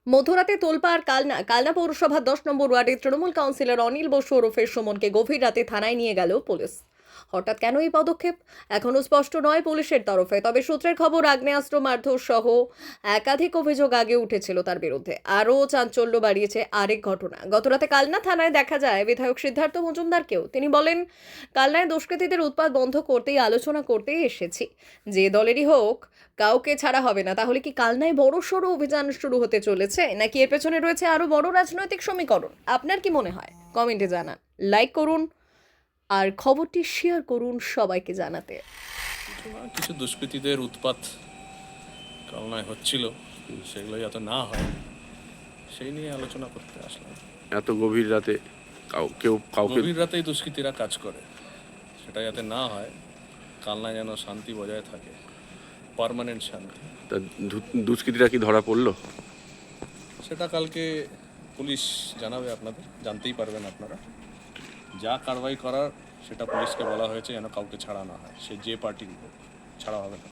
মধ্যরাতে তোলপাড় কালনা পৌরসভার 10 নম্বর ওয়ার্ডের তৃণমূল কাউন্সিলর অনিল বসু ওরফে সুমনকে গভীর রাতে থানায় নিয়ে গেল পুলিশ। হঠাৎ কেন এই পদক্ষেপ এখনো স্পষ্ট নয় পুলিশের তরফে, তবে সূত্রের খবর আগ্নেয়াস্ত্র মারধর সহ একাধিক অভিযোগ আগে উঠেছিল তার বিরুদ্ধে। আরও চাঞ্চল্য বাড়িয়েছে আরেক ঘটনা। গতরাতে কালনা থানায় দেখা যায় বিধায়ক সিদ্ধার্থ মজুমদারকেও। তিনি বলেন, কালনায় দুষ্কৃতীদের উৎপাত বন্ধ করতেই আলোচনা করতেই এসেছি, যে দলেরই হোক কাউকে ছাড়া হবে না। তাহলে কি কালনায় বড়সড় অভিযান শুরু হতে চলেছে, নাকি এর পেছনে রয়েছে আরো বড় রাজনৈতিক সমীকরণ? আপনার কি মনে হয়? কমেন্টে জানান, লাইক করুন আর খবরটি শেয়ার করুন সবাইকে জানাতে। কিছু দুষ্কৃতীদের উৎপাত কালনায় হচ্ছিল, সেগুলো যাতে না হয় সেই নিয়ে আলোচনা করতে আসলাম। এত গভীর রাতে কেউ কাউকে গভীর রাতেই দুষ্কৃতীরা কাজ করে, সেটা যাতে না হয়, কালনায় যেন শান্তি বজায় থাকে, পার্মানেন্ট শান্তি। তা দুষ্কৃতীরা কি ধরা পড়লো? সেটা কালকে পুলিশ জানাবে, আপনাদের জানতেই পারবেন আপনারা। যা কারবাই করার সেটা পুলিশকে বলা হয়েছে, যেন কাউকে ছাড়া না হয়, সে যে পার্টির ছাড়া হবে না।